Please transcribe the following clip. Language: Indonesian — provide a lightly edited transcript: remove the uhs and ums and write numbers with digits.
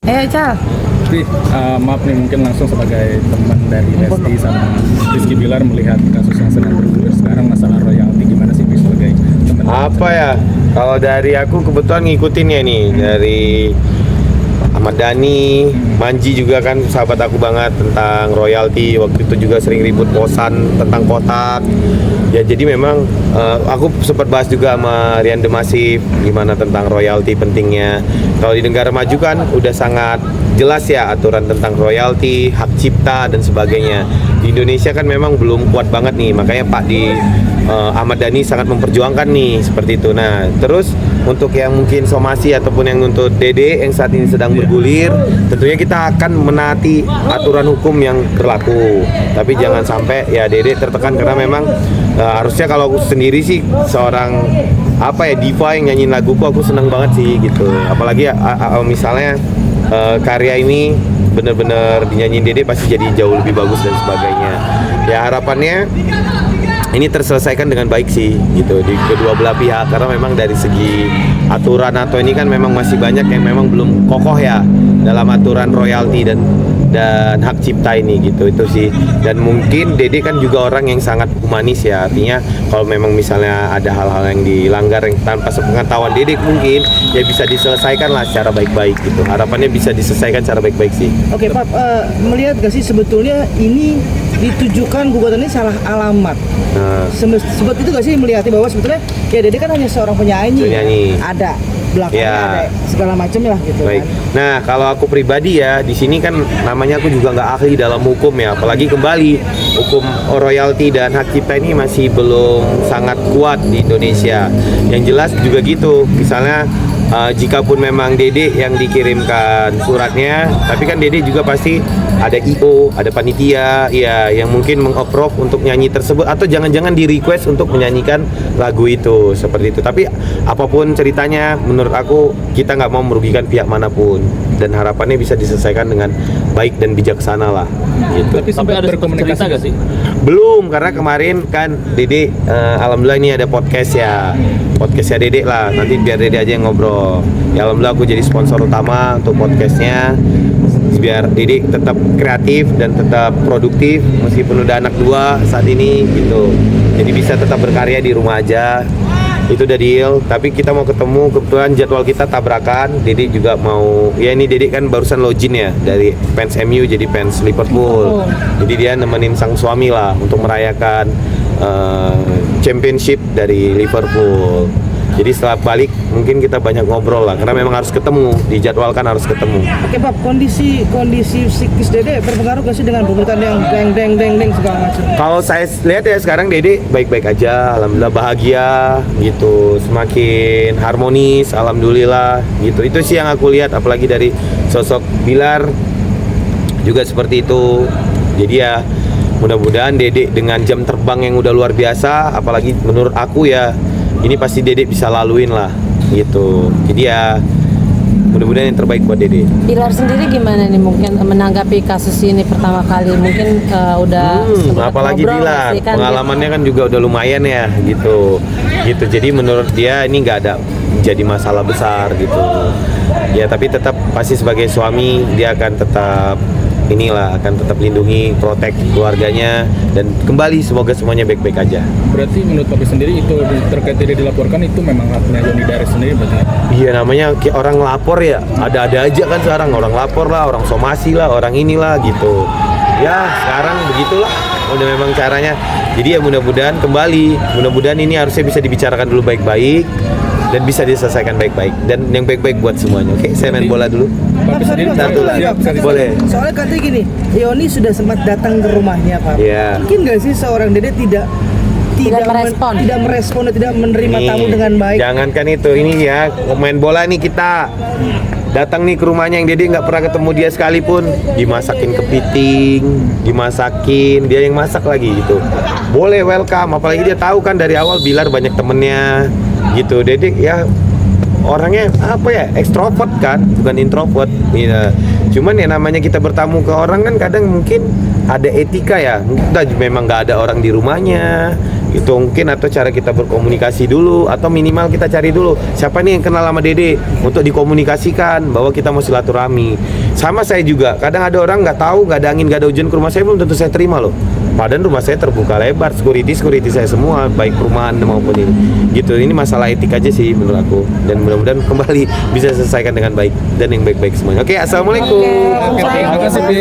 Cal. Tapi maaf nih, mungkin langsung sebagai teman dari Lesti sama Rizky Bilar melihat kasus yang sedang bergulir sekarang, masalah royalti, gimana sih Pi sebagai teman? Apa ya? Kalau dari aku kebetulan ngikutin ya nih dari Ahmad Dhani, Manji juga kan sahabat aku banget tentang royalti. Waktu itu juga sering ribut kosan tentang kotak. Ya jadi memang aku sempat bahas juga sama Rian Demasif gimana tentang royalti pentingnya. Kalau di negara maju kan udah sangat jelas ya aturan tentang royalti, hak cipta dan sebagainya. Di Indonesia kan memang belum kuat banget nih, makanya Pak Ahmad Dhani sangat memperjuangkan nih seperti itu. Nah, terus untuk yang mungkin somasi ataupun yang nuntut Dede yang saat ini sedang bergulir, tentunya kita akan menaati aturan hukum yang berlaku. Tapi jangan sampai ya Dede tertekan karena memang harusnya kalau aku sendiri sih seorang diva yang nyanyiin laguku, aku seneng banget sih gitu. Apalagi misalnya karya ini bener-bener dinyanyiin Dede pasti jadi jauh lebih bagus dan sebagainya. Ya harapannya ini terselesaikan dengan baik sih gitu di kedua belah pihak, karena memang dari segi aturan atau ini kan memang masih banyak yang memang belum kokoh ya dalam aturan royalti dan hak cipta ini gitu, itu sih. Dan mungkin Dede kan juga orang yang sangat humanis ya, artinya kalau memang misalnya ada hal-hal yang dilanggar yang tanpa sepengetahuan Dede mungkin ya bisa diselesaikan lah secara baik-baik gitu. Harapannya bisa diselesaikan secara baik-baik sih. Oke Pak, melihat gak sih sebetulnya ini ditujukan gugatannya salah alamat? Seperti itu gak sih melihatnya bahwa sebetulnya ya Dede kan hanya seorang penyanyi. Ada belakangnya ada segala macam lah gitu. Baik. Kan. Nah kalau aku pribadi ya di sini kan namanya aku juga nggak ahli dalam hukum ya, apalagi kembali hukum royalti dan hak cipta ini masih belum sangat kuat di Indonesia. Yang jelas juga gitu, misalnya jikapun memang Dede yang dikirimkan suratnya, tapi kan Dede juga pasti ada IO, ada panitia ya yang mungkin meng-approve untuk nyanyi tersebut, atau jangan-jangan di request untuk menyanyikan lagu itu seperti itu. Tapi apapun ceritanya, menurut aku kita nggak mau merugikan pihak manapun dan harapannya bisa diselesaikan dengan baik dan bijaksana lah gitu. Tapi sampai ada berkomunikasi gak sih? Belum, karena kemarin kan Dede alhamdulillah ini ada podcastnya Dede lah, nanti biar Dede aja yang ngobrol ya. Alhamdulillah aku jadi sponsor utama untuk podcastnya biar Dede tetap kreatif dan tetap produktif meskipun udah anak 2 saat ini gitu, jadi bisa tetap berkarya di rumah aja. Itu udah deal, tapi kita mau ketemu, kebetulan jadwal kita tabrakan. Dede juga mau, ya ini Dede kan barusan login ya dari fans MU jadi fans Liverpool. Jadi dia nemenin sang suami lah untuk merayakan championship dari Liverpool. Jadi setelah balik mungkin kita banyak ngobrol lah, karena memang harus ketemu, dijadwalkan harus ketemu. Oke Pak, kondisi psikis Dede berpengaruh gak sih dengan pemerintahan yang deng segala macam? Kalau saya lihat ya sekarang Dede baik-baik aja, alhamdulillah bahagia gitu, semakin harmonis, alhamdulillah gitu. Itu sih yang aku lihat, apalagi dari sosok Bilar juga seperti itu. Jadi ya mudah-mudahan Dede dengan jam terbang yang udah luar biasa, apalagi menurut aku ya ini pasti Dede bisa laluin lah gitu. Jadi ya mudah-mudahan yang terbaik buat Dede. Bilar sendiri gimana nih mungkin menanggapi kasus ini pertama kali? Mungkin udah apalagi Bilar kan, pengalamannya kan juga udah lumayan ya gitu. Jadi menurut dia ini nggak ada jadi masalah besar gitu. Ya tapi tetap pasti sebagai suami dia akan tetap lindungi, protek keluarganya, dan kembali semoga semuanya baik-baik aja. Berarti menurut Papi sendiri itu terkait Dede dilaporkan itu memang haknya Yoni Dares sendiri berarti? Iya, namanya orang lapor ya, ada-ada aja kan sekarang, orang lapor lah, orang somasi lah, orang inilah gitu. Ya sekarang begitulah, udah memang caranya. Jadi ya mudah-mudahan ini harusnya bisa dibicarakan dulu baik-baik dan bisa diselesaikan baik-baik, dan yang baik-baik buat semuanya. Oke, saya main bola dulu. Satu lah, boleh. Soalnya katanya gini, Yoni sudah sempat datang ke rumahnya Pak. Iya. Mungkin nggak sih seorang Dede tidak merespon, tidak menerima tamu dengan baik? Jangankan itu, ini ya main bola nih kita. Datang nih ke rumahnya yang Dede nggak pernah ketemu dia sekalipun, dimasakin kepiting, dia yang masak lagi gitu. Boleh welcome, apalagi dia tahu kan dari awal Bilar banyak temennya gitu. Dede ya orangnya ekstrovert kan, bukan introvert ya. Cuman ya namanya kita bertamu ke orang kan kadang mungkin ada etika ya, kita memang nggak ada orang di rumahnya Itu mungkin, atau cara kita berkomunikasi dulu, atau minimal kita cari dulu siapa nih yang kenal sama Dede untuk dikomunikasikan bahwa kita mau silaturahmi. Sama saya juga, kadang ada orang nggak tahu, nggak ada angin, nggak ada hujan ke rumah saya, belum tentu saya terima loh. Padahal rumah saya terbuka lebar, security saya semua, baik perumahan maupun ini. Gitu, ini masalah etik aja sih menurut aku. Dan mudah-mudahan kembali bisa selesaikan dengan baik dan yang baik-baik semuanya. Oke, assalamualaikum. Terima kasih, Pi.